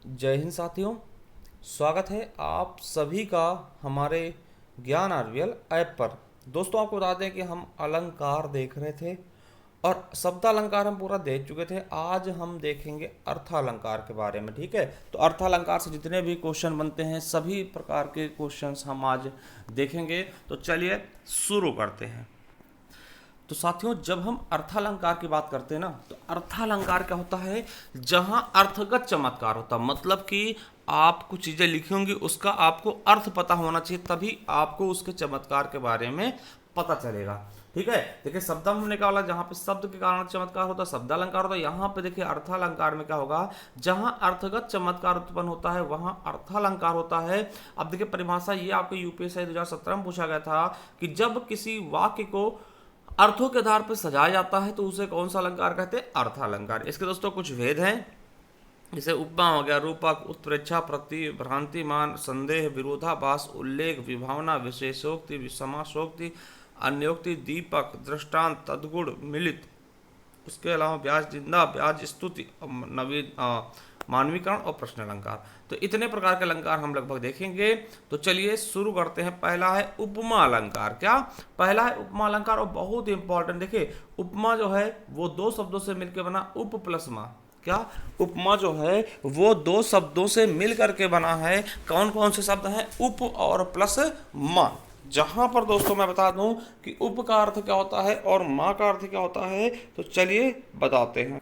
जय हिंद साथियों। स्वागत है आप सभी का हमारे ज्ञान आरवीएल ऐप पर। दोस्तों, आपको बता दें कि हम अलंकार देख रहे थे और शब्द अलंकार हम पूरा देख चुके थे। आज हम देखेंगे अर्थ अलंकार के बारे में। ठीक है, तो अर्थ अलंकार से जितने भी क्वेश्चन बनते हैं सभी प्रकार के क्वेश्चंस हम आज देखेंगे। तो चलिए शुरू करते हैं। तो साथियों, जब हम अर्थालंकार की बात करते हैं ना, तो अर्थालंकार क्या होता है? जहां अर्थगत चमत्कार होता है, मतलब कि आप कुछ चीजें लिखी होंगी, उसका आपको अर्थ पता होना चाहिए, तभी आपको उसके चमत्कार के बारे में पता चलेगा। ठीक है, देखिए शब्द हमने कहा जहां पे शब्द के कारण चमत्कार होता है शब्द अलंकार होता है। यहाँ पे देखिए अर्थालंकार में क्या होगा? जहां अर्थगत चमत्कार उत्पन्न होता है वहां अर्थालंकार होता है। अब देखिए परिभाषा ये आपको यूपीएससी 2017 में पूछा गया था कि जब किसी वाक्य को अर्थों के आधार पर सजाया जाता है तो उसे कौन सा अलंकार कहते हैं? अर्थालंकार। इसके दोस्तों कुछ भेद हैं, जैसे उपमा हो गया, रूपक, उत्प्रेक्षा, प्रति, भ्रांतिमान, संदेह, विरोधाभास, उल्लेख, विभावना, विशेषोक्ति, समासोक्ति, अन्योक्ति, दीपक, दृष्टांत, तद्गुण, मिलित। उसके अलावा ब्याज निंदा, ब्याज स्तुति, नवीन मानवीकरण और प्रश्न अलंकार। तो इतने प्रकार के अलंकार हम लगभग देखेंगे। तो चलिए शुरू करते हैं। पहला है उपमा अलंकार। क्या पहला है? उपमा अलंकार। और बहुत ही इंपॉर्टेंट, देखिए उपमा जो है वो दो शब्दों से मिलकर बना, उप प्लस मा। क्या उपमा जो है वो दो शब्दों से मिल करके बना है। कौन कौन से शब्द हैं? उप और प्लस मा। जहां पर दोस्तों मैं बता दूं कि उप का अर्थ क्या होता है और माँ का अर्थ क्या होता है, तो चलिए बताते हैं।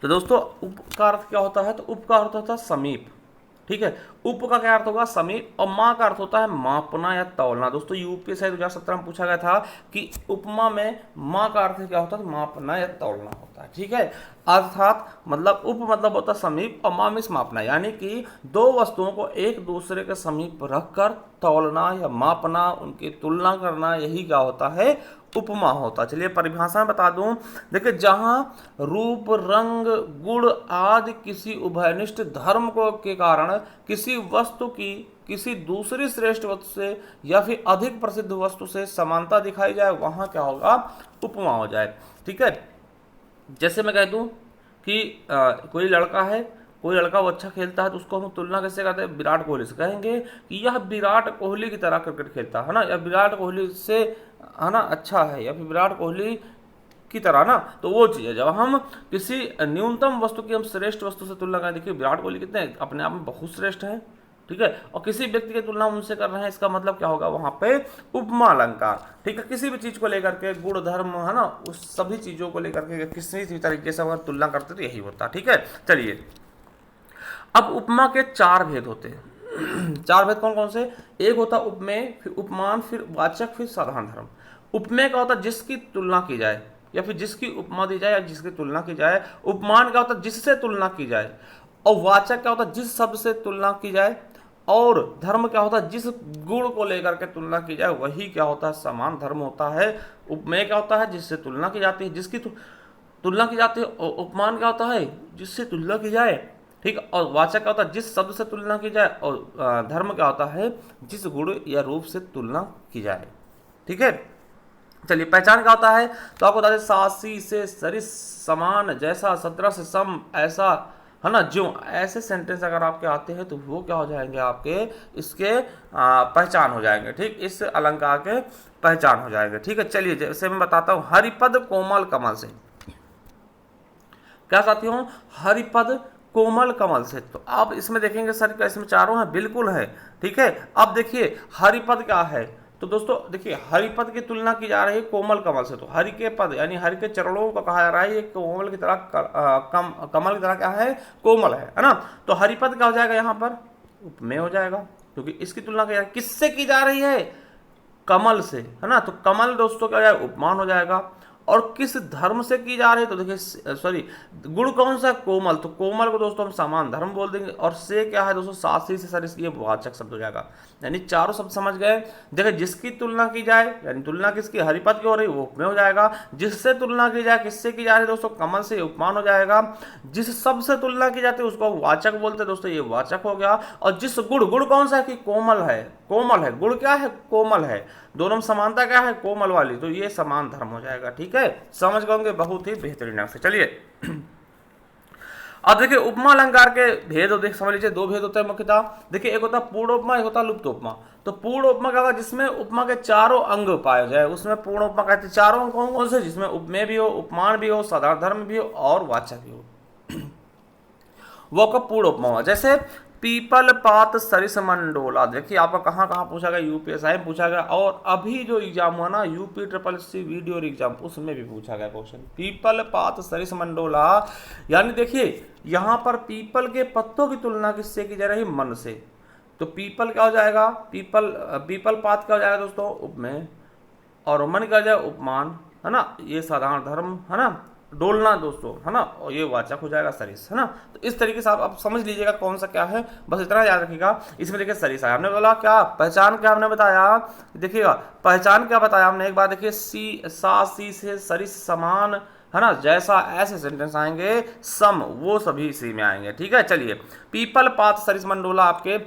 तो दोस्तों उप का अर्थ क्या होता है? तो उप का अर्थ होता है समीप। ठीक है, उप का क्या अर्थ होगा? समीप। और माँ का अर्थ होता है मापना या तौलना। दोस्तों यूपीएससी 2017 में पूछा गया था कि उपमा में माँ का अर्थ क्या होता है? मापना या तौलना होता है। ठीक है, अर्थात मतलब उप मतलब होता है समीप और माँ मीन्स मापना, यानी कि दो वस्तुओं को एक दूसरे के समीप रखकर तौलना या मापना, उनकी तुलना करना, यही क्या होता है? उपमा होता। चलिए परिभाषा में बता दूं, देखिए जहां रूप, रंग, गुण आदि किसी उभयनिष्ठ धर्म को के कारण किसी वस्तु की किसी दूसरी श्रेष्ठ वस्तु से या फिर अधिक प्रसिद्ध वस्तु से समानता दिखाई जाए वहां क्या होगा? उपमा हो जाए। ठीक है, जैसे मैं कह दूं कि कोई लड़का है, कोई लड़का वो अच्छा खेलता है तो उसको हम तुलना कैसे करते हैं? विराट कोहली से। कहेंगे कि यह विराट कोहली की तरह क्रिकेट खेलता है ना, या विराट कोहली से है ना अच्छा है, या फिर विराट कोहली की तरह ना। तो वो चीज़ है जब हम किसी न्यूनतम वस्तु की हम श्रेष्ठ वस्तु से तुलना करें। देखिए विराट कोहली कितने अपने आप में बहुत श्रेष्ठ हैं, ठीक है, और किसी व्यक्ति की तुलना उनसे कर रहे हैं, इसका मतलब क्या होगा? वहां पे उपमा अलंकार। ठीक है, किसी भी चीज को लेकर के, गुण धर्म है ना, उस सभी चीजों को लेकर के किसी भी तरीके से अगर तुलना करते तो यही होता। ठीक है, चलिए अब उपमा के चार भेद होते हैं। चार भेद कौन कौन से? एक होता उपमेय, फिर उपमान, फिर वाचक, फिर साधारण धर्म। उपमेय का होता है जिसकी तुलना की जाए या फिर जिसकी उपमा दी जाए या जिसकी तुलना की जाए। उपमान का होता है जिससे तुलना की जाए। और वाचक क्या होता है? जिस शब्द से तुलना की जाए। और धर्म क्या होता है? जिस गुण को लेकर के तुलना की जाए वही क्या होता है? समान धर्म होता है। उपमेय क्या होता है? जिससे तुलना की जाती है, जिसकी तुलना की जाती है। और उपमान क्या होता है? जिससे तुलना की जाए। ठीक है, और वाचक क्या होता है? जिस शब्द से तुलना की जाए। और धर्म क्या होता है? जिस गुण या रूप से तुलना की जाए। ठीक है, चलिए पहचान क्या होता है? तो आपको बता दें, सासी से सरिस, समान, जैसा, सदृश, सम, ऐसा, है ना, जो, ऐसे सेंटेंस अगर आपके आते हैं तो वो क्या हो जाएंगे? आपके इसके पहचान हो जाएंगे। ठीक, इस अलंकार के पहचान हो जाएंगे। ठीक है, चलिए जैसे मैं बताता हूँ, हरिपद कोमल कमल से। क्या साथियों? हरिपद कोमल कमल से। तो आप इसमें देखेंगे सर क्या इसमें चारों हैं? बिल्कुल है। ठीक है, अब देखिए हरिपद क्या है? तो दोस्तों देखिए हरिपद की तुलना की जा रही है कोमल कमल से। तो हरि के पद यानी हरि के चरणों को कहा जा रहा है ये कोमल की तरह कमल की तरह क्या है? कोमल है ना। तो हरिपद क्या हो जाएगा? यहाँ पर उपमेय हो जाएगा, क्योंकि इसकी तुलना किससे की जा रही है? कमल से, है ना। तो कमल दोस्तों क्या हो जाएगा? उपमान हो जाएगा। और किस धर्म से की जा रही है? तो देखिए सॉरी, गुण कौन सा? कोमल। तो कोमल को दोस्तों हम समान धर्म बोल देंगे। और से क्या है दोस्तों? सासी से सर, ये वाचक शब्द हो जाएगा। यानी चारों शब्द समझ गए। देखिए जिसकी तुलना की जाए, यानी तुलना किसकी? हरिपद की हो रही, वो उपमेय हो जाएगा। जिससे तुलना की जाए, किससे की जा रही है दोस्तों? कमल से, उपमान हो जाएगा। जिस शब्द से तुलना की जाती है उसको वाचक बोलते हैं दोस्तों, ये वाचक हो गया। और जिस गुण, गुण कौन सा है? कि कोमल है, कोमल है। गुण क्या है? कोमल है। दोनों में समानता क्या है? कोमल वाली। तो ये समान धर्म हो जाएगा। ठीक है, समझ गए बहुत ही बेहतरीन से। चलिए अब देखिए उपमा अलंकार के भेद देख समझ लीजिए, दो भेद होते हैं मुख्यतः। देखिए एक होता है पूर्ण उपमा, एक होता है लुप्त उपमा। तो पूर्ण उपमा क्या होगा, जिसमें उपमा के चारों अंग पाए जाए, उसमें पूर्ण उपमा कहते हैं। चारों अंग कौन कौन से, जिसमें उपमेय भी हो, उपमान भी हो, साधारण धर्म भी हो और वाचक भी हो, वो का पूर्ण उपमा हुआ। जैसे पीपल पात सरिस मंडोला, देखिए आपका कहाँ कहाँ पूछा गया, यूपीएसआई में पूछा गया, और अभी जो एग्जाम हुआ ना UP triple C VDO exam, उसमें भी पूछा गया क्वेश्चन, पीपल पात सरिस मंडोला। यानी देखिए यहाँ पर पीपल के पत्तों की तुलना किससे की जा रही, मन से। तो पीपल क्या हो जाएगा, पीपल पात क्या हो जाएगा दोस्तों, उपमेय, और मन क्या हो जाएगा, उपमान, है ना, ये साधारण धर्म, है ना, डोलना दोस्तों, है ना, और ये वाचक हो जाएगा सरिस, है ना। तो इस तरीके से आप समझ लीजिएगा कौन सा क्या है, बस इतना याद रखिएगा। इसमें देखिए सरिस आया, हमने बोला क्या पहचान, क्या हमने बताया, देखिएगा पहचान क्या बताया हमने एक बार, देखिए सी सा सी से सरिस समान, है ना, जैसा ऐसे सेंटेंस आएंगे, सम वो सभी इसी में आएंगे। ठीक है, चलिए पीपल पात सरिस मंडोला आपके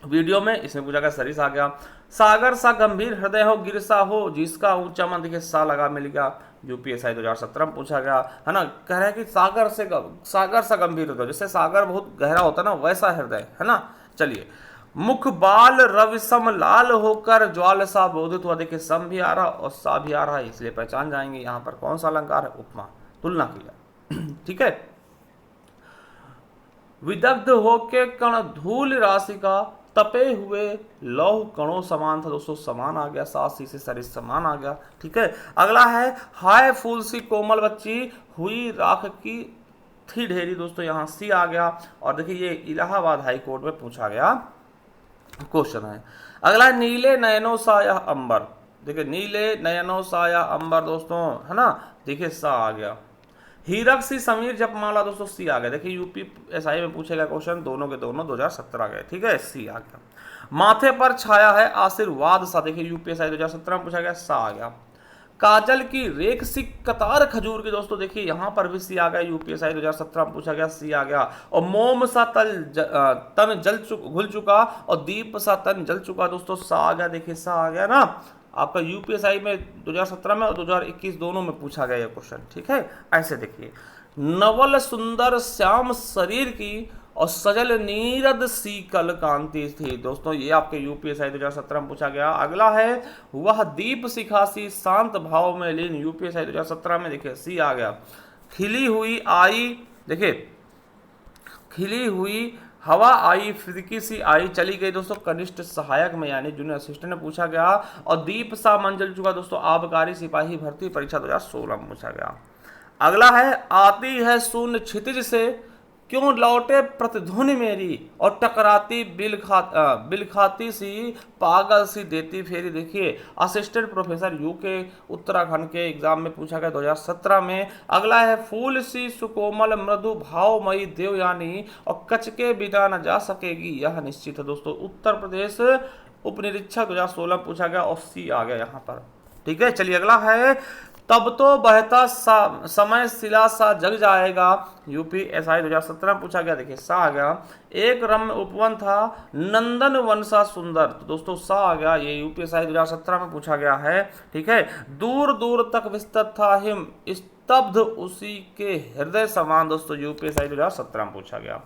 वीडियो में, इसमें पूछा गया सरिस आ गया। सागर सा गंभीर हृदय हो, गिरसा हो जिसका ऊंचा मन, देखिए सा लगा मिल गया, यूपीएसआई 2017 में पूछा गया, है ना। कह रहा है कि सागर सा गंभीर हृदय, जैसे सागर बहुत गहरा होता है ना, वैसा हृदय, है ना। चलिए मुख बाल रवि सम लाल होकर ज्वाल सा बोधित हुआ, देखिए सम भी आ रहा और सा भी आ रहा है, इसलिए पहचान जाएंगे यहाँ पर कौन सा अलंकार है, उपमा, तुलना किया। ठीक है, विदग्ध होके कण धूल राशि का, तपे हुए लौह कणों समान था, दोस्तों समान आ गया, सासी से सरिस समान आ गया। ठीक है, अगला है हाय फूल सी कोमल बच्ची, हुई राख की थी ढेरी, दोस्तों यहाँ सी आ गया। और देखिए ये इलाहाबाद हाई कोर्ट में पूछा गया क्वेश्चन है। अगला है नीले नयनों सा यह अंबर, देखिए नीले नयनों सा यह अंबर दोस्तों, है ना, देखिए सा आ गया। हीरक सी समीर जपमाला, दोस्तों सी आ गया, देखिए यूपीएसआई में पूछेगा क्वेश्चन, दोनों के दोनों 2017 गए। ठीक है, सी आ गया। माथे पर छाया है आशीर्वाद सा, देखिए यूपीएसआई 2017 में पूछा गया, सा आ गया। काजल की रेख सी कतार खजूर की, दोस्तों देखिए यहां पर भी सी आ गया, यूपीएसआई 2017 में पूछा गया, सी आ गया। और मोम सा तन घुल चुका, और दीप सा तन जल चुका, दोस्तों सा आ गया, देखिए सा आ गया ना। आपका यूपीएसआई में 2017 में और 2021 दोनों में पूछा गया ये क्वेश्चन। ठीक है, ऐसे देखिए नवल सुंदर श्याम शरीर की, और सजल नीरद शीकल कांति थी, दोस्तों ये आपके यूपीएसआई 2017 में पूछा गया। अगला है वह दीप शिखासी शांत भाव में लीन, यूपीएसआई 2017 में देखिए सी आ गया। खिली हुई आई, देखिए खिली हुई हवा आई, फिरकी सी आई चली गई, दोस्तों कनिष्ठ सहायक में यानी जूनियर असिस्टेंट में पूछा गया। और दीप सा मंजल चुका, दोस्तों आबकारी सिपाही भर्ती परीक्षा 2016 में पूछा गया। अगला है आती है शून्य क्षितिज से, क्यों लौटे प्रतिध्वनि मेरी, और टकराती बिल खाती सी पागल सी देती फेरी, देखिए असिस्टेंट प्रोफेसर यूके उत्तराखंड के एग्जाम में पूछा गया 2017 में। अगला है फूल सी सुकोमल मृदु भावमयी देवयानी, और कच के बिना न जा सकेगी यह निश्चित है, दोस्तों उत्तर प्रदेश उपनिरीक्षक 2016 में पूछा गया, और सी आ गया यहाँ पर। ठीक है, चलिए अगला है तब तो बहता समय शिला सा जग जाएगा, यूपीएसआई 2017 में पूछा गया, देखिए सा आ गया। एक रम्य उपवन था नंदन वन सा सुंदर, तो दोस्तों सा आ गया, ये यूपीएसआई 2017 में पूछा गया है। ठीक है, दूर दूर तक विस्तृत था हिम स्तब्ध उसी के हृदय समान, दोस्तों यूपीएसआई 2017 में पूछा गया।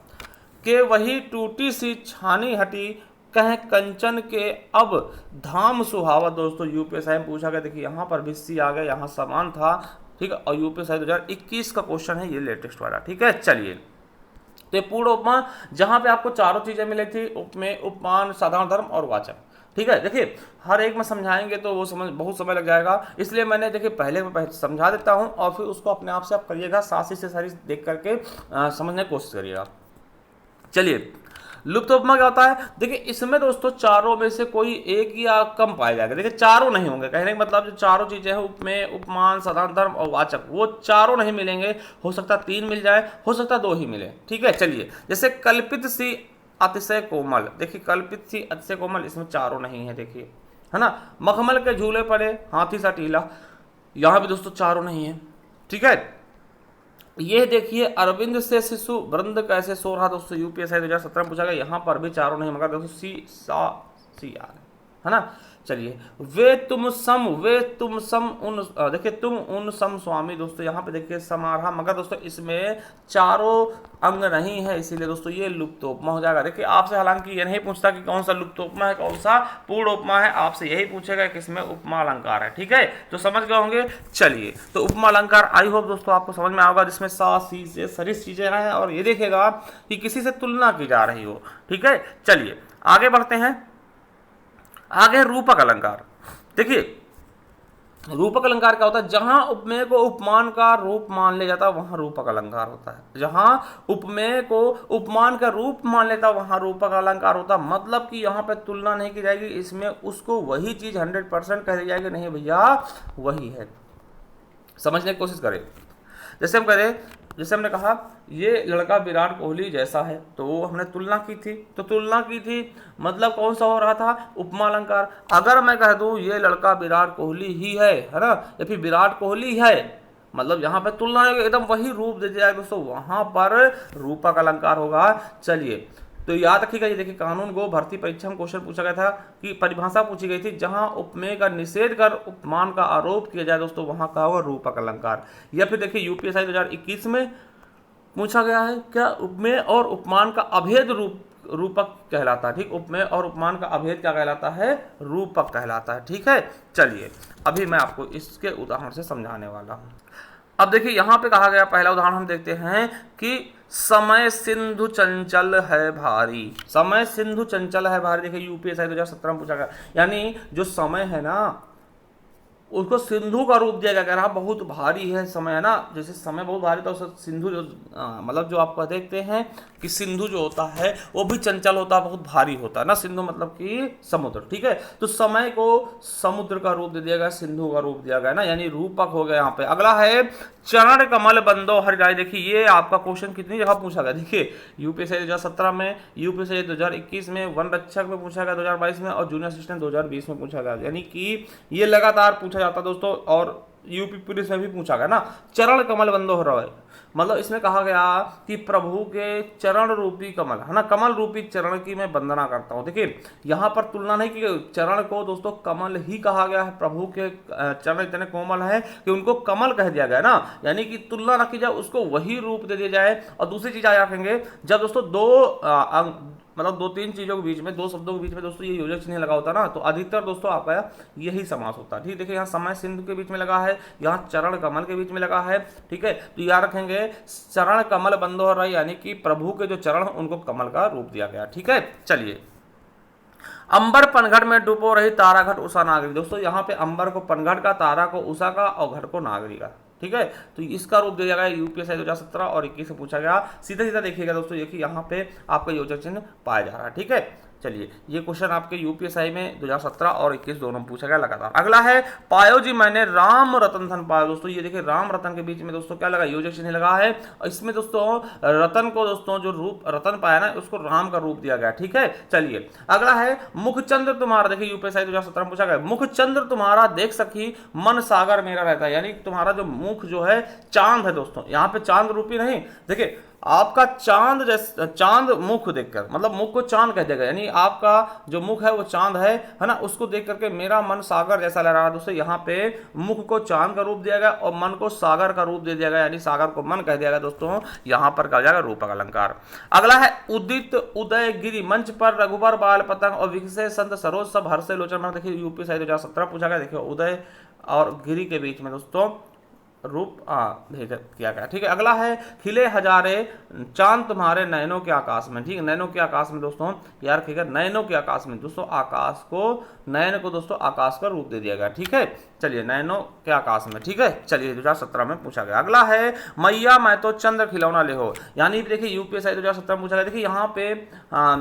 के वही टूटी सी छानी हटी, कहें कंचन के अब धाम सुहावा, दोस्तों यूपीएसआई में पूछा गया, देखिए यहाँ पर भी सी आ गया, यहाँ समान था। ठीक है, और यूपीएसआई 2021 का क्वेश्चन है ये लेटेस्ट वाला। ठीक है, चलिए तो पूर्ण उपमा जहां पे आपको चारों चीजें मिली थी, उपमेय, उपमान, साधारण धर्म और वाचक। ठीक है, देखिए हर एक में समझाएंगे तो वो समझ बहुत समय लग जाएगा, इसलिए मैंने देखिए पहले मैं समझा देता हूं, और फिर उसको अपने आप से आप करिएगा, सासी से सारी देख करके समझने की कोशिश करिएगा। चलिए लुप्त उपमा क्या होता है, देखिए इसमें दोस्तों चारों में से कोई एक या कम पाया जाएगा, देखिए चारों नहीं होंगे, कहने का मतलब जो चारों चीजें हैं उपमेय, उपमान, साधारण धर्म और वाचक, वो चारों नहीं मिलेंगे, हो सकता 3 मिल जाए, हो सकता 2 ही मिले। ठीक है, चलिए जैसे कल्पित सी अतिशय कोमल, देखिए कल्पित सी अतिशय कोमल, इसमें चारों नहीं है, देखिए है ना। मखमल के झूले पड़े हाथी सा टीला, यहाँ भी दोस्तों चारों नहीं है। ठीक है, ये देखिए अरविंद से शिशु वृंद कैसे सो रहा, दोस्तों यूपीएसआई 2017 में पूछा गया, यहाँ पर भी चारों नहीं, मगर दोस्तों सी सा सी आ है ना। चलिए, वे तुम सम उन देखिए तुम उन सम स्वामी दोस्तों, यहाँ पे देखिए समारहा, मगर दोस्तों इसमें चारों अंग नहीं है, इसीलिए दोस्तों ये लुप्तोपमा हो जाएगा। देखिए आपसे हालांकि ये नहीं पूछता कि कौन सा लुप्तोपमा है कौन सा पूर्ण उपमा है, आपसे यही पूछेगा कि इसमें उपमा अलंकार है। ठीक है, तो समझ गए होंगे। चलिए, तो उपमा अलंकार आई होप दोस्तों आपको समझ में आएगा, जिसमें सा सी से सरिस चीजें हैं और ये देखेगा कि किसी से तुलना की जा रही हो। ठीक है, चलिए आगे बढ़ते हैं। आगे रूपक अलंकार। देखिए रूपक अलंकार क्या होता है, जहां उपमेय को उपमान का रूप मान लिया जाता है वहां रूपक अलंकार होता है। जहां उपमेय को उपमान का रूप मान लेता है वहां रूपक अलंकार होता है। मतलब कि यहां पे तुलना नहीं की जाएगी, इसमें उसको वही चीज 100% कह दी जाएगी, नहीं भैया वही है। समझने की कोशिश करें। जैसे हमने कहा ये लड़का विराट कोहली जैसा है, तो वो हमने तुलना की थी, मतलब कौन सा हो रहा था, उपमा अलंकार। अगर मैं कह दूं ये लड़का विराट कोहली ही है ना, या फिर विराट कोहली है, मतलब यहाँ पे तुलना एकदम वही रूप दे दिया दोस्तों, वहां पर रूपक अलंकार होगा। चलिए, तो याद रखिएगा, ये देखिए कानून गो भर्ती परीक्षा में क्वेश्चन पूछा गया था कि परिभाषा पूछी गई थी, जहां उपमेय का निषेध कर उपमान का आरोप किया जाए दोस्तों वहां का होगा रूपक अलंकार। या फिर देखिए यूपीएससी 2021 में पूछा गया है क्या, उपमेय और उपमान का अभेद रूपक कहलाता है। ठीक, उपमेय और उपमान का अभेद क्या कहलाता है, रूपक कहलाता है। ठीक है, चलिए अभी मैं आपको इसके उदाहरण से समझाने वाला हूं। अब देखिए यहाँ पे कहा गया, पहला उदाहरण हम देखते हैं कि समय सिंधु चंचल है भारी। समय सिंधु चंचल है भारी, देखिए यूपीएससी 2017 में पूछा गया, यानी जो समय है ना उसको सिंधु का रूप दिया गया, कह रहा बहुत भारी है समय, है ना, जैसे समय बहुत भारी तो सिंधु जो मतलब जो आप देखते हैं कि सिंधु जो होता है वो भी चंचल होता है, बहुत भारी होता है ना, सिंधु मतलब कि समुद्र। ठीक है, तो समय को समुद्र का रूप दे दिया गया, सिंधु का रूप दिया गया ना, यानी रूपक हो गया यहाँ पे। अगला है चरण कमल बंदो हरिराय। देखिए ये आपका क्वेश्चन कितनी जगह पूछा गया, देखिए यूपीएससी 2017 में, यूपीएससी 2021 में, वन रक्षक में पूछा गया 2022 में, और जूनियर असिस्टेंट 2020 में पूछा गया, यानी कि ये लगातार पूछा जाता दोस्तों। और यूपी पुलिस में भी पूछा गया ना, चरण कमल बंदो हरिराय, मतलब इसमें कहा गया कि प्रभु के चरण रूपी कमल, है ना, कमल रूपी चरण की मैं वंदना करता हूं। देखिए यहां पर तुलना नहीं की, चरण को दोस्तों कमल ही कहा गया है, प्रभु के चरण इतने कोमल है कि उनको कमल कह दिया गया ना, यानी कि तुलना न की जाए, उसको वही रूप दे दिया जाए। और दूसरी चीज आया रखेंगे, जब दोस्तों मतलब दो तीन चीजों के बीच में, दो शब्दों के बीच में दोस्तों ये योजक चिन्ह लगा होता है ना, तो अधिकतर दोस्तों आपका यही समास होता है। ठीक, देखिए यहाँ समय सिंधु के बीच में लगा है, यहाँ चरण कमल के बीच में लगा है। ठीक है, तो याद रखेंगे चरण कमल बंदो हरिराय, यानी कि प्रभु के जो चरण उनको कमल का रूप दिया गया। ठीक है, चलिए अंबर पनघट में डूबो रही तारा घट उषा नागरी। दोस्तों यहाँ पे अंबर को पनघट का, तारा को उषा का और घट को नागरी का। ठीक है, तो इसका रूप दिया गया यूपीएससी 2017 और 21 से पूछा गया। सीधा सीधा देखिएगा दोस्तों, ये कि यहाँ पे आपका योजक चिन्ह पाया जा रहा है। ठीक है, चलिए ये क्वेश्चन आपके यूपीएससी में 2017 और 21 दोनों में पूछा गया लगातार। अगला है पायो जी मैंने राम रतन धन पायो। दोस्तों ये देखिए राम रतन के बीच में दोस्तों क्या लगा, योजक चिन्ह लगा है, और इसमें दोस्तों रतन को दोस्तों जो रूप रतन पाया ना उसको राम का रूप दिया गया। ठीक है, चलिए अगला है मुखचंद्र तुम्हारा। देखिए यूपीएससी 2017 में पूछा गया, मुखचंद्र तुम्हारा देख सखी मन सागर मेरा रहता है, यानी तुम्हारा जो मुख जो है चांद है दोस्तों, यहाँ पे चांद रूपी नहीं, देखिए आपका चांद जैसे चांद मुख देखकर, मतलब मुख को चांद कह देगा, यानी आपका जो मुख है वो चांद है ना, उसको देख करके मेरा मन सागर जैसा लग रहा है। दोस्तों यहाँ पे मुख को चांद का रूप दिया गया और मन को सागर का रूप दे दिया गया, यानी सागर को मन कह दिया गया दोस्तों, यहाँ पर कहा जाएगा रूपक अलंकार। अगला है उदित उदय गिरी मंच पर रघुबर बाल पतंग और विकसे संत सरोज सब हर्षे लोचन। देखिए यूपीएससी 2017 पूछा गया, देखिए उदय और गिरी के बीच में दोस्तों रूप किया गया। ठीक है, अगला है खिले हजारे चांद तुम्हारे नयनों के आकाश में। ठीक है, नयनों के आकाश में दोस्तों यार ठीक है, नयनों के आकाश में दोस्तों आकाश को, नयन को दोस्तों आकाश का रूप दे दिया गया। ठीक है, चलिए नयनों के आकाश में। ठीक है, चलिए 2017 में पूछा गया। अगला है मैया मैं तो चंद्र खिलौना ले हो, यानी देखिए यूपीएससी 2017 में पूछा गया। देखिए यहाँ पे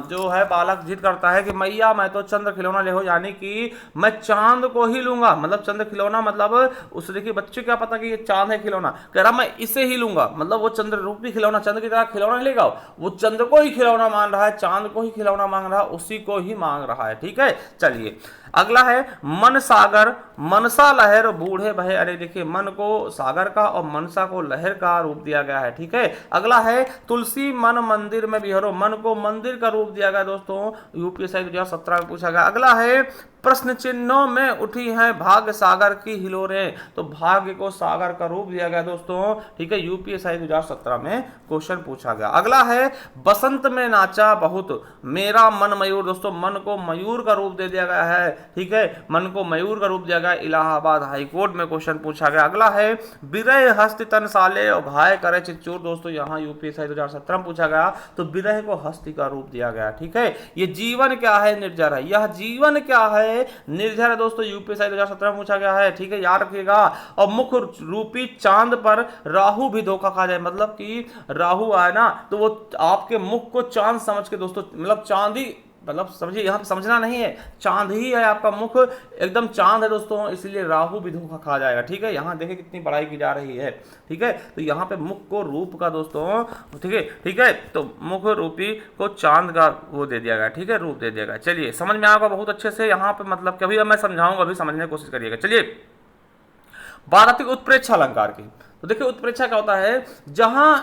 जो है बालक जिद करता है कि मैया मैं तो चंद्र खिलौना ले हो, यानी कि मैं चांद को ही लूंगा, मतलब चंद्र खिलौना मतलब उस देखिए बच्चे क्या पता कि ये चांद है खिलौना, कह रहा मैं इसे ही लूंगा, मतलब वो चंद्र रूपी खिलौना, चंद्र की तरह खिलौना नहीं लेगा, वो चंद्र को ही खिलौना मान रहा है, चांद को ही खिलौना मांग रहा है, उसी को ही मांग रहा है। ठीक है, चलिए अगला है मन सागर मनसा लहर बूढ़े भय। अरे देखिए, मन को सागर का और मनसा को लहर का रूप दिया गया है, ठीक है। अगला है तुलसी मन मंदिर में बिहरो, मन को मंदिर का रूप दिया गया दोस्तों, यूपीएससी 2017 में पूछा गया। अगला है प्रश्न चिन्हों में उठी है भाग्य सागर की हिलोरें, तो भाग्य को सागर का रूप दिया गया दोस्तों, ठीक है, यूपीएससी 2017 में क्वेश्चन पूछा गया। अगला है बसंत में नाचा बहुत मेरा मन मयूर, दोस्तों मन को मयूर का रूप दे दिया गया है, ठीक है, मन को मयूर का रूप दिया गया, इलाहाबाद हाईकोर्ट में क्वेश्चन पूछा गया। अगला है विरह हस्त तन साले और घाय करे चिचूर, दोस्तों यहाँ यूपीएससी 2017 में पूछा गया, तो विरह को हस्ती का रूप दिया गया, ठीक है। ये जीवन क्या है निर्जर है, यह जीवन क्या है निर्जर है दोस्तों, यूपीएससी 2017 में पूछा गया है, ठीक है, याद रखिएगा। और मुख रूपी चांद पर राहु भी धोखा खा जाए, मतलब कि राहु आए ना तो वो आपके मुख को चांद समझ के दोस्तों, मतलब चांद ही, मतलब समझिए, यहाँ पे समझना नहीं है, चांद ही है आपका मुख, एकदम चांद है दोस्तों, इसलिए राहु भी धोखा खा जाएगा, ठीक है। यहाँ देखिए कितनी पढ़ाई की जा रही है, ठीक है, तो यहाँ पे मुख को रूप का दोस्तों, ठीक है, तो मुख रूपी को चांद का वो दे दिया गया, ठीक है, रूप दे दिया गया। चलिए समझ में आएगा बहुत अच्छे से, यहाँ पे मतलब कभी मैं समझाऊंगा, अभी समझने की कोशिश करिएगा। चलिए बात आती है उत्प्रेक्षा अलंकार की। तो देखिए उत्प्रेक्षा क्या होता है, जहां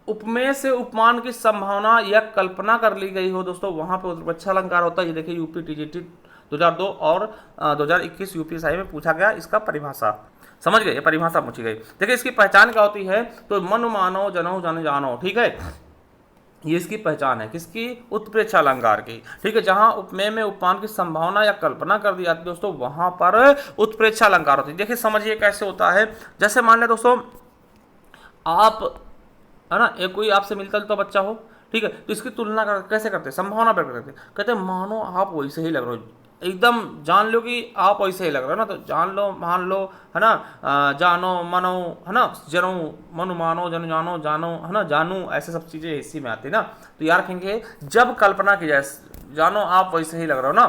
उपमेय से उपमान की संभावना या कल्पना कर ली गई हो दोस्तों, वहां पे उत्प्रेक्षा अलंकार होता है। ये देखिए यूपी टीजीटी 2002 और 2021 यूपीएससी में पूछा गया, इसका परिभाषा समझ गए, ये परिभाषा पूछी गई। देखिए इसकी पहचान क्या होती है, तो मन मानो जनो जन जानो, ठीक है, ये इसकी पहचान है, किसकी, उत्प्रेक्षा अलंकार की, ठीक है। जहां उपमेय में उपमान की संभावना या कल्पना कर दी जाती है दोस्तों, वहां पर उत्प्रेक्षा अलंकार होती है। देखिए समझिए कैसे होता है, जैसे मान लें दोस्तों आप, है ना, एक कोई आपसे मिलता जुलता बच्चा हो, ठीक है, तो इसकी तुलना कैसे करते हैं, संभावना व्यक्त करते हैं, कहते हैं मानो आप वैसे ही लग रहे हो, एकदम जान लो कि आप वैसे ही लग रहे हो ना, तो जान लो, मान लो, है ना, जानो मनो, है ना, जनो मनु मानो जन जानो जानो, है ना, जानू, ऐसे सब चीजें इसी में आती है ना। तो याद रखेंगे जब कल्पना की जाए, जानो आप वैसे ही लग रहे हो ना।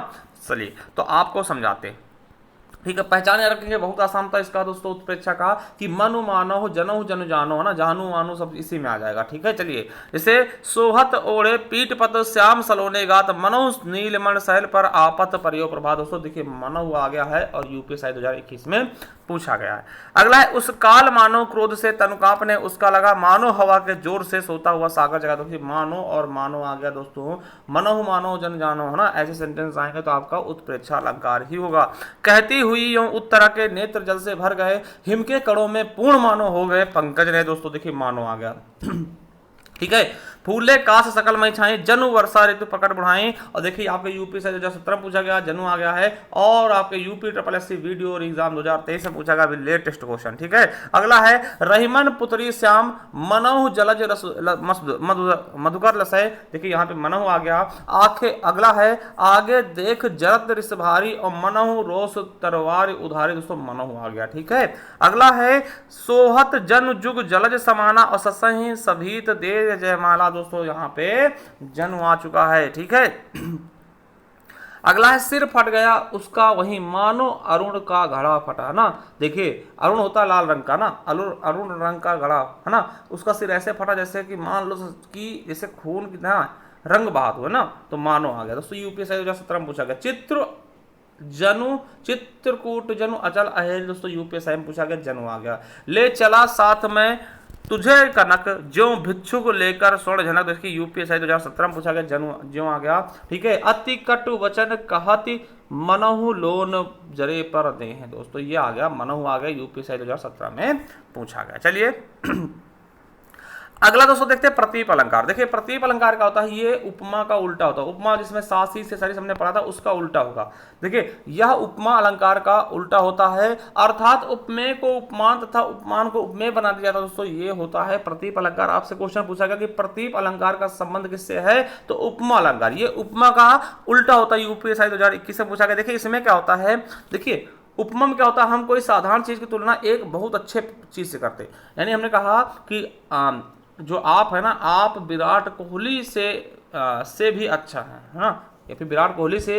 चलिए तो आपको समझाते हैं, ठीक है, पहचान रखेंगे, बहुत आसान था इसका दोस्तों उत्प्रेक्षा का, कि मनु मानो जनो जन जानो, है ना, जानू मानो सब इसी में आ जाएगा, ठीक है। चलिए जैसे सोहत ओढ़े पीठ पत श्याम सलोने गात मनो नीलमण शैल पर आपत परियो प्रभा, दोस्तों देखिए मनो आ गया है और यूपीएससी 2021 में पूछा गया है। अगला है उस काल मानो क्रोध से तनुकाप ने उसका लगा मानो हवा के जोर से सोता हुआ सागर जगा, दोस्तों मानो और मानो आ गया दोस्तों, मनो मानो जन जानो, है ना, ऐसे सेंटेंस आएंगे तो आपका उत्प्रेक्षा अलंकार ही होगा। कहती हुई यूं उत्तरा के नेत्र जल से भर गए हिम के कड़ों में पूर्ण मानो हो गए पंकज ने, दोस्तों देखिए मानो आ गया ठीक है। फूले काश सकल मई छाई जनु वर्षा ऋतु प्रकट बढ़ाई, और देखिए आपके यूपी से 2017 पूछा गया, जनु आ गया है, और आपके यूपी SSC वीडियो और एग्जाम 2023 से पूछा गया, लेटेस्ट क्वेश्चन, ठीक है। अगला है रहीमन पुत्री श्याम मनहु जलज रस मधुकर लसय, देखिए यहाँ पे मनहु आ गया। आखे अगला है आगे देख जरत रिस भारी और मनहु रोस तरवार उधारी, दोस्तों मनहु आ गया, ठीक है। अगला है सोहत जन जुग जलज समाना और ससही सभीत दे जयमाला, दोस्तों यहाँ पे जन्म आ चुका है, ठीक है। अगला है सिर फट गया उसका वही मानो अरुण का घड़ा फटा, ना, देखिए अरुण होता है लाल रंग का ना, अरुण रंग का घड़ा, है ना, उसका सिर ऐसे फटा जैसे कि मान लो कि जैसे खून की ना रंग बहात हुआ ना, तो मानो आ गया दोस्तों, यूपीएससी 2017 में पूछा गया। चित्रकूट जनु अचल अहेर, दोस्तों यूपीएससी में पूछा गया, जनु आ गया। ले चला साथ में तुझे कनक ज्यों भिक्षु को लेकर स्वर्ण झनक, देखिए यूपीएससी 2017 में पूछा गया, जनु ज्यों आ गया, ठीक है। अति कटु वचन कहति मनहु लोन जरे पर दे हैं, दोस्तों ये आ गया, मनहु आ गया, यूपीएससी 2017 में पूछा गया। चलिए अगला दोस्तों देखते हैं प्रतीप अलंकार। देखिए प्रतीप अलंकार क्या होता है, ये उपमा का उल्टा होता है, उपमा जिसमें सासी से सारी हमने पढ़ा था उसका उल्टा होगा। देखिए यह उपमा अलंकार का उल्टा होता है, अर्थात उपमेय को उपमान तथा उपमान को उपमेय बना दिया जाता है, दोस्तों ये होता है प्रतीप अलंकार। आपसे क्वेश्चन पूछा गया कि प्रतीप अलंकार का संबंध किससे है, तो उपमा अलंकार, ये उपमा का उल्टा होता है, यूपीएससी 2021 से पूछा गया। देखिए इसमें क्या होता है, देखिए उपमा में क्या होता है, हम कोई साधारण चीज की तुलना एक बहुत अच्छे चीज से करते हैं, यानी हमने कहा कि जो आप है ना, आप विराट कोहली से भी अच्छा है ना, या फिर विराट कोहली से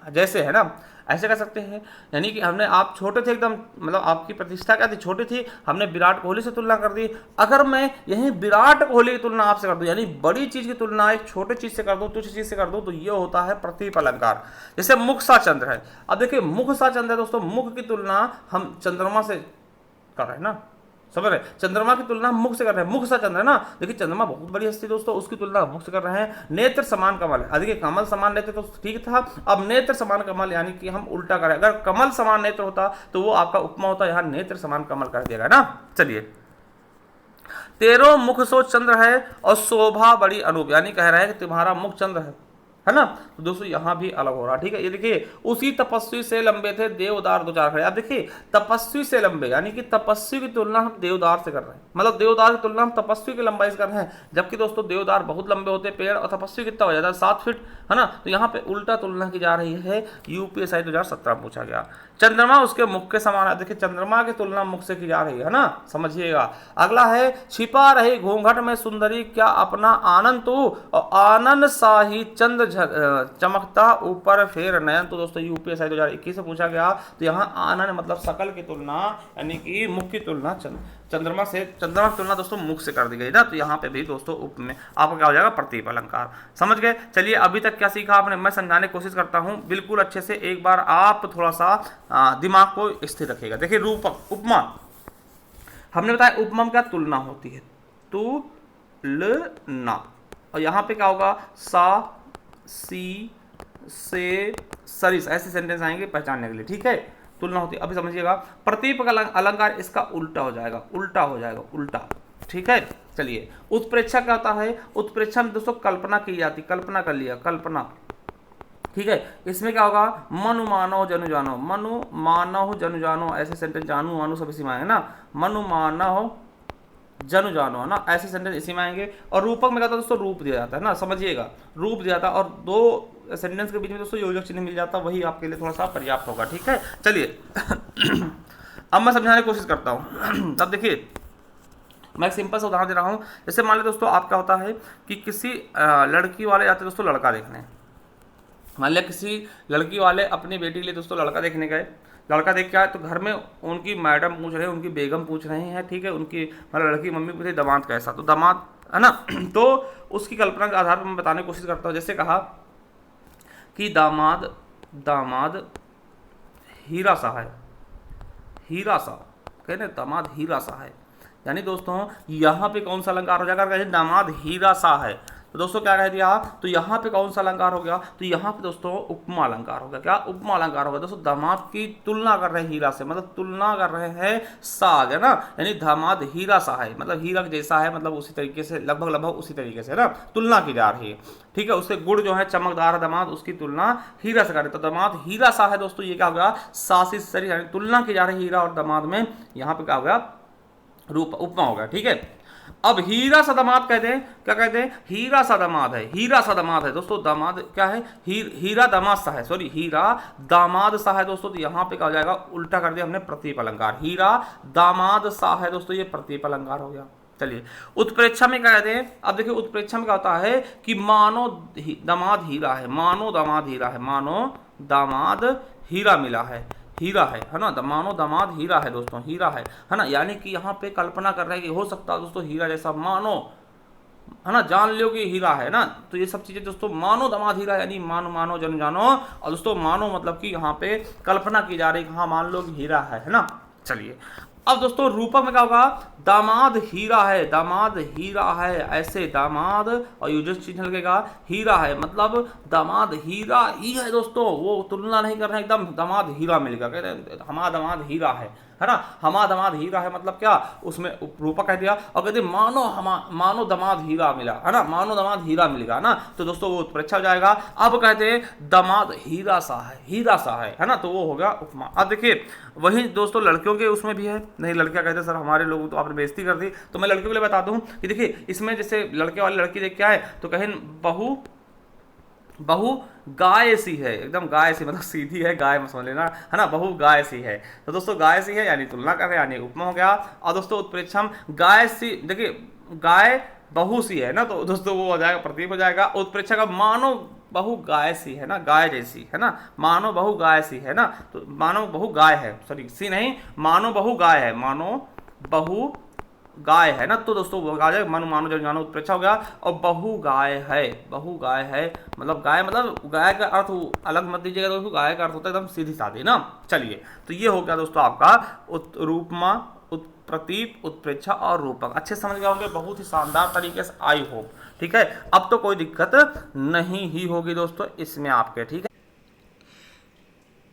जैसे, है ना, ऐसे कर सकते हैं। यानी कि हमने, आप छोटे थे एकदम, मतलब आपकी प्रतिष्ठा क्या थी, छोटी थी, हमने विराट कोहली से तुलना कर दी। अगर मैं यही विराट कोहली की तुलना आपसे कर दूं, यानी बड़ी चीज की तुलना एक छोटे चीज से कर दूं, तुच्छ चीज से कर दूं, तो ये होता है प्रतीप अलंकार। जैसे मुख सा चंद्र है। अब देखिए मुख सा चंद्र है दोस्तों, मुख की तुलना हम चंद्रमा से कर रहे हैं ना, समझ रहे, चंद्रमा की तुलना हम मुख से कर रहे हैं, मुख सा चंद्र है ना। देखिए चंद्रमा बहुत बड़ी हस्ती दोस्तों, उसकी तुलना मुख से कर रहे हैं। नेत्र समान कमल है, देखिए कमल समान नेत्र तो ठीक था, अब नेत्र समान कमल, यानी कि हम उल्टा करें, अगर कमल समान नेत्र होता तो वो आपका उपमा होता, यहाँ नेत्र समान कमल कर दिया गया ना। चलिए, तेरो मुख सो चंद्र है और शोभा बड़ी अनूप, यानी कह रहा है कि तुम्हारा मुख चंद्र है ना। तो दोस्तों यहां भी अलग हो रहा है, ठीक है। ये देखिए, उसी तपस्वी से लंबे थे देवदार दो चार खड़े। अब देखिए तपस्वी से लंबे, यानी कि तपस्वी की तुलना हम देवदार से कर रहे हैं, मतलब देवदार की तुलना हम तपस्वी की लंबाई से कर रहे हैं, जबकि दोस्तों देवदार बहुत लंबे होते पेड़, और तपस्वी कितना हो जाता है 7 फीट, है ना। तो यहाँ पे उल्टा तुलना की जा रही है, यूपीएससी 2017 में पूछा गया। चंद्रमा उसके मुख के समान है, देखिए चंद्रमा की तुलना मुख से की जा रही है ना, समझिएगा। अगला है, छिपा रही घूंघट में सुंदरी क्या अपना आनंद तू, और आनंद सा ही चंद्र चमकता ऊपर फेर नयन। तो दोस्तों यूपीएससी 2021 से पूछा गया। तो यहाँ आनंद मतलब सकल की तुलना, यानी कि मुख की तुलना चंद्रमा की तुलना दोस्तों मुख से कर दी गई ना। तो यहाँ पे भी दोस्तों उप में आपका क्या हो जाएगा, प्रतीप अलंकार। समझ गए। चलिए, अभी तक क्या सीखा आपने, मैं समझाने की कोशिश करता हूँ बिल्कुल अच्छे से, एक बार आप थोड़ा सा दिमाग को स्थिर रखिएगा। देखिए रूपक, उपमा, हमने बताया उपमा में क्या तुलना होती है, तुलना, और यहाँ पे क्या होगा, सा सी से सरिस, ऐसे सेंटेंस आएंगे पहचानने के लिए, ठीक है। तुलना होती है। अभी समझिएगा, प्रतीप अलंकार इसका उल्टा हो जाएगा, उल्टा, ठीक है। चलिए, उत्प्रेक्षा क्या होता है, उत्प्रेक्षा में दोस्तों कल्पना की जाती, कल्पना कर लिया, कल्पना, ठीक है। इसमें क्या होगा, मनु मानव जनु जानो, मनु मानव जनु जानो, ऐसे सेंटेंस, जानू मानू सब इसी में आएंगे ना, मनु मानव जनु जानो, है ना, ऐसे सेंटेंस इसी में आएंगे। और रूपक में क्या था दोस्तों, रूप दिया जाता है ना, समझिएगा, रूप दिया जाता है, और दो सेंटेंस के बीच में दोस्तों योजक चिन्ह मिल जाता है, वही आपके लिए थोड़ा सा पर्याप्त होगा, ठीक है। चलिए अब मैं समझाने की कोशिश करता हूँ। अब देखिए, मैं एक सिंपल सा उदाहरण दे रहा हूँ। जैसे मान लो दोस्तों, आप क्या होता है कि किसी लड़की वाले जाते दोस्तों लड़का देखने, मान लिया किसी लड़की वाले अपनी बेटी के लिए दोस्तों लड़का देखने गए, लड़का देख के आए, तो घर में उनकी मैडम पूछ रहे हैं, उनकी बेगम पूछ रहे हैं, ठीक है, उनकी मतलब लड़की मम्मी पूछे दामाद कैसा, तो दामाद, है ना। तो उसकी कल्पना के आधार पर मैं बताने की कोशिश करता हूँ। जैसे कहा कि दामाद हीरा सा है, हीरा सा, कहने दामाद हीरा सा है, यानी दोस्तों यहाँ पे कौन सा अलंकार हो जाएगा, दामाद हीरा सा है, तो दोस्तों क्या कह दिया, तो यहाँ पे कौन सा अलंकार हो गया, तो यहाँ पे दोस्तों उपमा अलंकार हो गया। क्या उपमा अलंकार हो गया दोस्तों, दामाद की तुलना कर रहे हैं हीरा से, मतलब तुलना कर रहे हैं सा, है ना, यानी दामाद हीरा सा है, मतलब हीरा जैसा है, मतलब उसी तरीके से, लगभग उसी तरीके से, है ना, तुलना की जा रही है, ठीक है। उसके गुण जो है चमकदार है दामाद, उसकी तुलना हीरा से करें, तो दामाद हीरा सा है दोस्तों, ये क्या हो गया, सासी सरी, यानी तुलना की जा रही है हीरा और दामाद में, यहाँ पे क्या हो गया, रूप उपमा हो गया, ठीक है। अब हीरा सा दामाद कहते हैं, क्या कहते हैं, हीरा सा दामाद है, हीरा सा दामाद है दोस्तों, दामाद क्या है, हीरा दामाद सा है, सॉरी हीरा दामाद सा है दोस्तों, तो यहाँ पे क्या हो जाएगा, उल्टा कर दिया हमने, प्रतीप अलंकार, हीरा दामाद सा है दोस्तों, ये प्रतीप अलंकार हो गया। चलिए, उत्प्रेक्षा में क्या कहते हैं, अब देखिए उत्प्रेक्षा में क्या होता है कि मानो दामाद हीरा है, मानो दामाद हीरा है, मानो दामाद हीरा मिला है, हीरा है ना, मानो दामाद हीरा है दोस्तों, हीरा है ना, यानी कि यहाँ पे कल्पना कर रहे हैं कि हो सकता है दोस्तों हीरा जैसा, मानो, है ना, जान लो कि हीरा है ना, तो ये सब चीजें दोस्तों, मानो दामाद हीरा, यानी मानो जन जानो, और दोस्तों मानो मतलब कि यहाँ पे कल्पना की जा रही है, हाँ मान लो कि हीरा है ना। चलिए, अब दोस्तों रूपक में क्या होगा, दामाद हीरा है, दामाद हीरा है, ऐसे दामाद और योजक चिन्ह लगेगा, हीरा है, मतलब दामाद हीरा ही है दोस्तों, वो तुलना नहीं कर रहे हैं, एकदम दामाद हीरा मिलेगा, कहते हैं हमारा दामाद हीरा है ना, हमारा दामाद हीरा है, मतलब क्या, उसमें रूपक कह दिया, और कहते मानो दामाद हीरा मिला, है ना, मानो दामाद हीरा मिलेगा ना, तो दोस्तों वो उत्प्रेक्षा हो जाएगा। अब कहते हैं दामाद हीरा सा है ना, तो वो हो गया उपमा। अब देखिए वही दोस्तों लड़कियों के उसमें भी है, नहीं लड़कियां कहते सर हमारे लोग तो आपने बेइज्जती कर दी, तो मैं लड़कियों के लिए बता दूं कि देखिए इसमें जैसे लड़के वाले लड़की देख क्या है, तो कहें बहू गाय सी है, एकदम गाय सी, मतलब सीधी है, गाय मत समझ लेना, है ना, बहू गाय सी है, तो दोस्तों गाय सी है यानी तुलना कर रहे हैं, यानी उपमा हो गया। और दोस्तों उत्प्रेक्षम गाय सी, देखिए गाय बहू सी है ना, तो दोस्तों वो हो जाएगा, प्रतीक हो जाएगा। उत्प्रेक्षा का मानो बहु गाय सी है ना, गाय जैसी है ना, मानो बहु गाय सी है ना, तो मानो बहु गाय है, सॉरी सी नहीं, मानो बहु गाय है, मानो बहु गाय है ना, तो दोस्तों वो आ जाएगा, मानो मानो जब जानो उत्प्रेक्षा हो गया। और बहु गाय है, बहु गाय है मतलब गाय, मतलब गाय का अर्थ अलग मत दीजिएगा दोस्तों, गाय का अर्थ होता है एकदम सीधी साधी ना। चलिए, तो ये हो गया दोस्तों आपका रूपमा, प्रतीप, उत्प्रेक्षा और रूपक। अच्छे समझ गए होंगे, बहुत ही शानदार तरीके से, आई होप। ठीक है, अब तो कोई दिक्कत नहीं ही होगी दोस्तों इसमें आपके। ठीक है,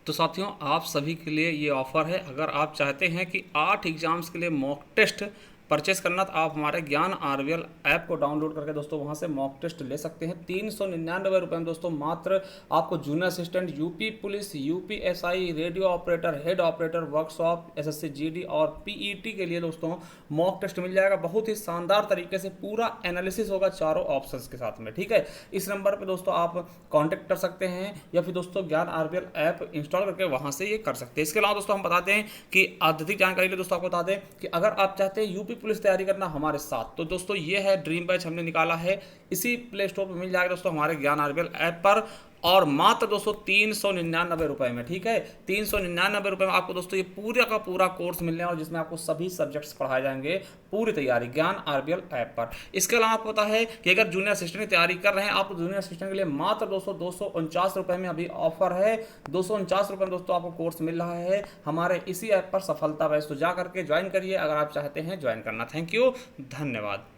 तो साथियों आप सभी के लिए ये ऑफ़र है, अगर आप चाहते हैं कि 8 एग्ज़ाम्स के लिए मॉक टेस्ट परचेस करना, तो आप हमारे ज्ञान आरवीएल ऐप को डाउनलोड करके दोस्तों वहाँ से मॉक टेस्ट ले सकते हैं। 399 रुपये में दोस्तों मात्र आपको junior assistant, UP police, UPSI, radio operator, head operator, workshop, SSC GD और पीईटी के लिए दोस्तों मॉक टेस्ट मिल जाएगा। बहुत ही शानदार तरीके से पूरा एनालिसिस होगा चारों ऑप्शंस के साथ में। ठीक है, इस नंबर पर दोस्तों आप कॉन्टैक्ट कर सकते हैं या फिर दोस्तों ज्ञान आरवीएल ऐप इंस्टॉल करके वहाँ से ये कर सकते हैं। इसके अलावा दोस्तों हम बताते हैं कि अधिक जानकारी के लिए दोस्तों आपको बता दें कि अगर आप चाहते हैं यूपी पुलिस तैयारी करना हमारे साथ, तो दोस्तों ये है ड्रीम बैच हमने निकाला है, इसी प्ले स्टोर पर मिल जाएगा दोस्तों हमारे ज्ञान आरवीएल ऐप पर, और मात्र दोस्तों 399 रुपये में। ठीक है, 399 रुपये में आपको दोस्तों ये पूरा का पूरा कोर्स मिलने और जिसमें आपको सभी सब्जेक्ट्स पढ़ाए जाएंगे, पूरी तैयारी ज्ञान आरवीएल ऐप पर। इसके अलावा आपको पता है कि अगर जूनियर असिस्टेंट की तैयारी कर रहे हैं आप, तो जूनियर असिस्टेंट के लिए मात्र दोस्तों 249 रुपये में अभी ऑफर है। 249 रुपये में दोस्तों आपको कोर्स मिल रहा है हमारे इसी ऐप पर, सफलता बैच। तो जा करके ज्वाइन करिए अगर आप चाहते हैं ज्वाइन करना। थैंक यू, धन्यवाद।